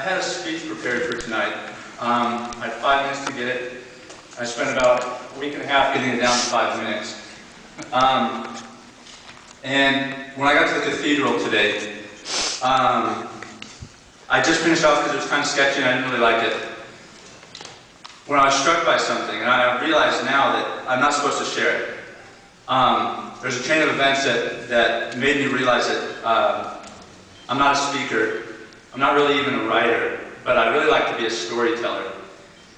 had a speech prepared for tonight. I had 5 minutes to get it. I spent about a week and a half getting it down to 5 minutes. And when I got to the cathedral today, I just finished off because it was kind of sketchy and I didn't really like it. When I was struck by something, and I realize now that I'm not supposed to share it. There's a chain of events that made me realize that I'm not a speaker. I'm not really even a writer, but I really like to be a storyteller.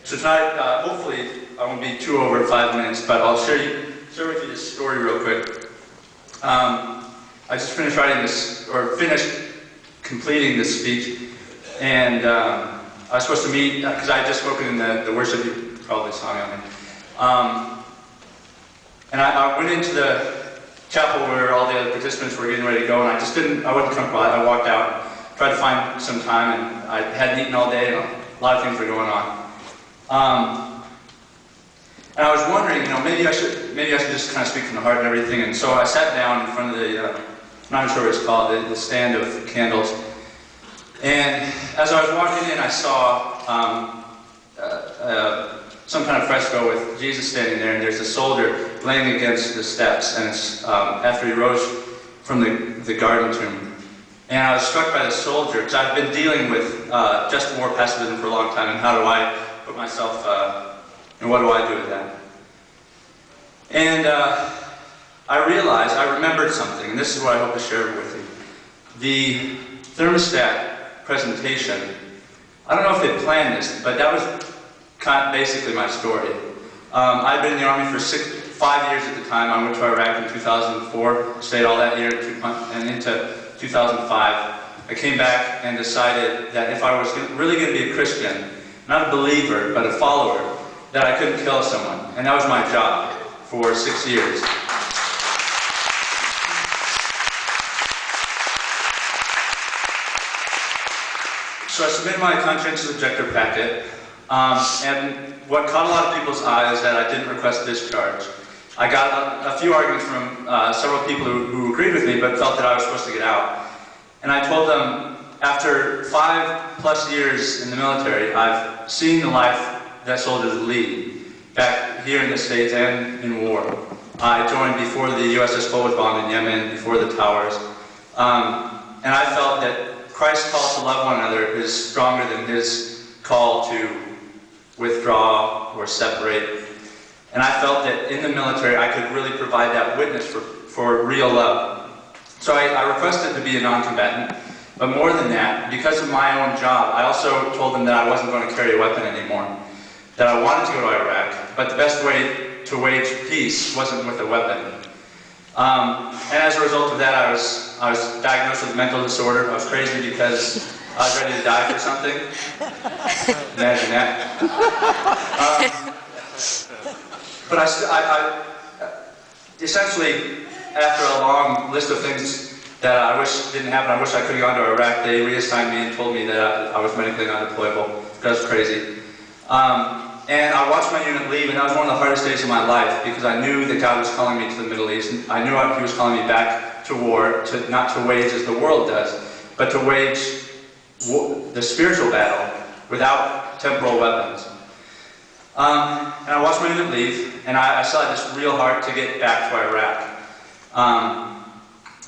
So tonight, hopefully, I won't be too over 5 minutes, but I'll share with you this story real quick. I just finished writing this, or finished completing this speech, and I was supposed to meet, because I had just spoken in the worship, you probably saw me on there. And I went into the chapel where all the other participants were getting ready to go, and I wasn't comfortable. I walked out, tried to find some time, and I hadn't eaten all day, and a lot of things were going on. And I was wondering, maybe I should just kind of speak from the heart and everything, and so I sat down in front of the, I'm not sure what it's called, the stand of candles. And as I was walking in, I saw some kind of fresco with Jesus standing there, and there's a soldier laying against the steps, and it's after he rose from the garden tomb. And I was struck by the soldier, because I've been dealing with just war pacifism for a long time, and how do I put myself, and what do I do with that? And I remembered something, and this is what I hope to share with you. The thermostat presentation, I don't know if they planned this, but that was basically my story. I'd been in the Army for 5 years at the time. I went to Iraq in 2004, stayed all that year and into 2005. I came back and decided that if I was really going to be a Christian, not a believer, but a follower, that I couldn't kill someone. And that was my job for 6 years. So I submitted my conscientious objector packet, and what caught a lot of people's eye is that I didn't request discharge. I got a few arguments from several people who agreed with me, but felt that I was supposed to get out. And I told them, after 5+ years in the military, I've seen the life that soldiers lead, back here in the States and in war. I joined before the USS Cole was bombed in Yemen, before the towers. And I felt that Christ's call to love one another is stronger than his call to withdraw or separate. And I felt that in the military I could really provide that witness for real love. So I requested to be a non-combatant, but more than that, because of my own job, I also told them that I wasn't going to carry a weapon anymore, that I wanted to go to Iraq, but the best way to wage peace wasn't with a weapon. And as a result of that, I was diagnosed with a mental disorder. I was crazy because I was ready to die for something. Imagine that. But I essentially, after a long list of things that I wish didn't happen, I wish I could have gone to Iraq, they reassigned me and told me that I was medically undeployable. That was crazy. And I watched my unit leave, and that was one of the hardest days of my life, because I knew that God was calling me to the Middle East. And I knew He was calling me back to war, not to wage as the world does, but to wage the spiritual battle without temporal weapons. And I watched my unit leave, and I still had this real heart to get back to Iraq.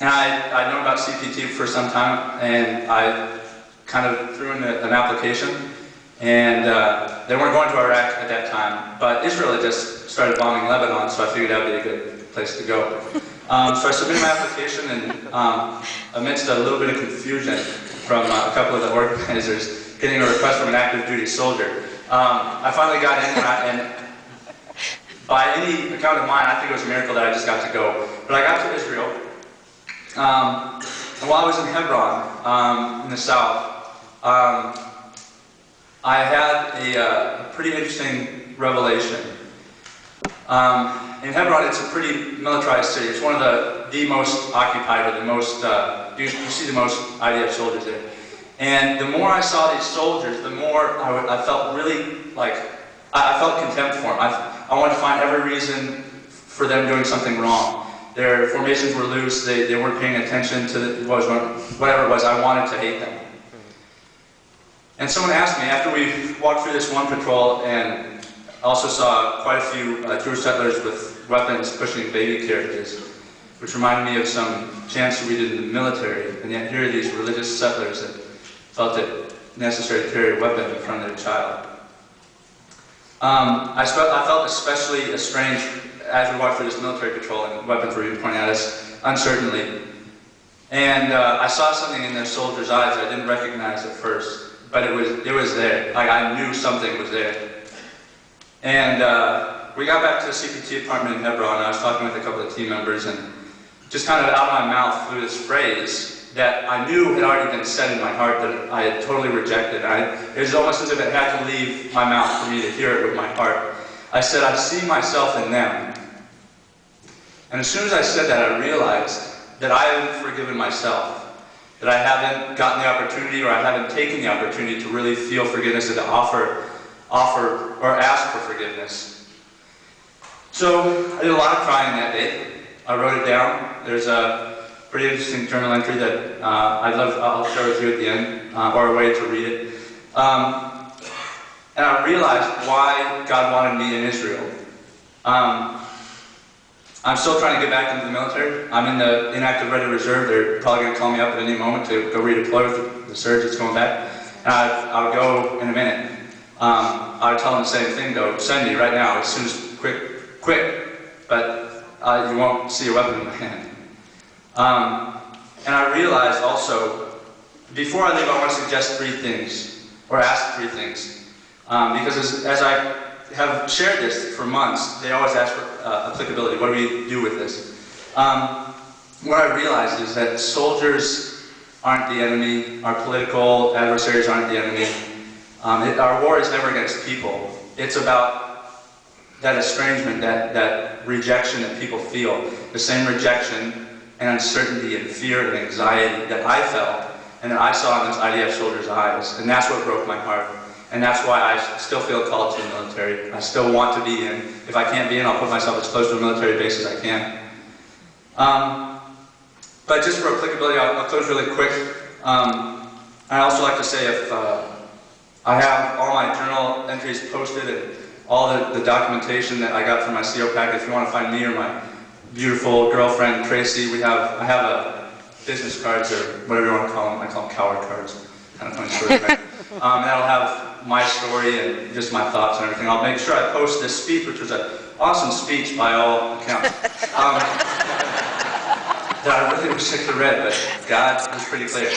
And I'd known about CPT for some time, and I kind of threw in an application. And they weren't going to Iraq at that time, but Israel had just started bombing Lebanon, so I figured that would be a good place to go. So I submitted my application, and amidst a little bit of confusion from a couple of the organizers, getting a request from an active duty soldier, I finally got in, and by any account of mine, I think it was a miracle that I just got to go. But I got to Israel, and while I was in Hebron, in the south, I had a pretty interesting revelation. In Hebron, it's a pretty militarized city. It's one of the most occupied, or the most, you see the most IDF soldiers there. And the more I saw these soldiers, the more I felt really like, I felt contempt for them. I wanted to find every reason for them doing something wrong. Their formations were loose, they weren't paying attention to whatever it was, I wanted to hate them. And someone asked me, after we walked through this one patrol and also saw quite a few Jewish settlers with weapons pushing baby carriages, which reminded me of some chants we did in the military, and yet here are these religious settlers that felt it necessary to carry a weapon in front of their child. I felt especially estranged as we walked through this military patrol and weapons were being pointed at us uncertainly. And I saw something in their soldiers' eyes I didn't recognize at first, but it was there. Like, I knew something was there. And we got back to the CPT apartment in Hebron, and I was talking with a couple of team members, and just kind of out of my mouth flew this phrase that I knew had already been said in my heart that I had totally rejected. It was almost as if it had to leave my mouth for me to hear it with my heart. I said, I see myself in them. And as soon as I said that, I realized that I haven't forgiven myself, that I haven't gotten the opportunity, or I haven't taken the opportunity to really feel forgiveness and to offer or ask for forgiveness. So I did a lot of crying that day. I wrote it down. There's a pretty interesting journal entry that I'll share with you at the end, or a way to read it. And I realized why God wanted me in Israel. I'm still trying to get back into the military. I'm in the inactive ready reserve. They're probably going to call me up at any moment to go redeploy with the surge that's going back. And I'll go in a minute. I would tell them the same thing though. Send me right now, as soon as quick. But you won't see a weapon in my hand. And I realized also, before I leave, I want to suggest 3 things, or ask 3 things. Because as I have shared this for months, they always ask for applicability. What do we do with this? What I realized is that soldiers aren't the enemy. Our political adversaries aren't the enemy. Our war is never against people. It's about that estrangement, that rejection that people feel. The same rejection and uncertainty and fear and anxiety that I felt and that I saw in those IDF soldiers' eyes. And that's what broke my heart. And that's why I still feel called to the military. I still want to be in. If I can't be in, I'll put myself as close to a military base as I can. But just for applicability, I'll close really quick. I'd also like to say if I have all my journal entries posted and all the documentation that I got from my CO packet. If you want to find me or my beautiful girlfriend, Tracy, I have a business cards, or whatever you want to call them. I call them coward cards. Kind of funny story, right? And that'll have my story and just my thoughts and everything. I'll make sure I post this speech, which was an awesome speech by all accounts. That I really wish I could have read, but God was pretty clear.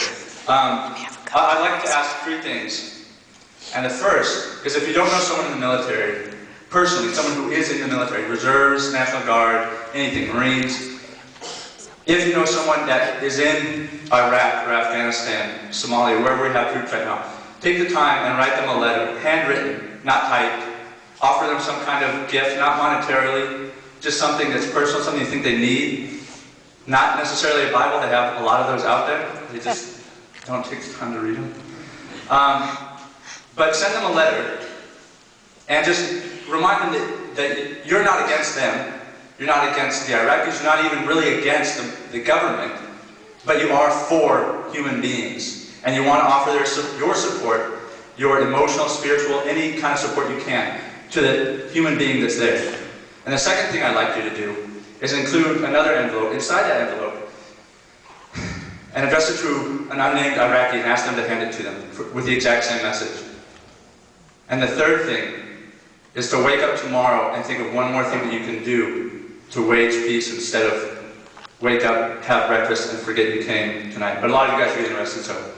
I'd like to ask 3 things. And the first is, if you don't know someone in the military, personally, someone who is in the military, reserves, National Guard, anything, Marines, if you know someone that is in Iraq or Afghanistan, Somalia, wherever we have troops right now, take the time and write them a letter, handwritten, not typed. Offer them some kind of gift, not monetarily, just something that's personal, something you think they need. Not necessarily a Bible. They have a lot of those out there. They just don't take the time to read them. But send them a letter and just remind them that you're not against them. You're not against the Iraqis. You're not even really against the government. But you are for human beings. And you want to offer your support, your emotional, spiritual, any kind of support you can to the human being that's there. And the second thing I'd like you to do is include another envelope inside that envelope and address it to an unnamed Iraqi and ask them to hand it to them with the exact same message. And the third thing is to wake up tomorrow and think of one more thing that you can do to wage peace instead of wake up, have breakfast, and forget you came tonight. But a lot of you guys are interested, so.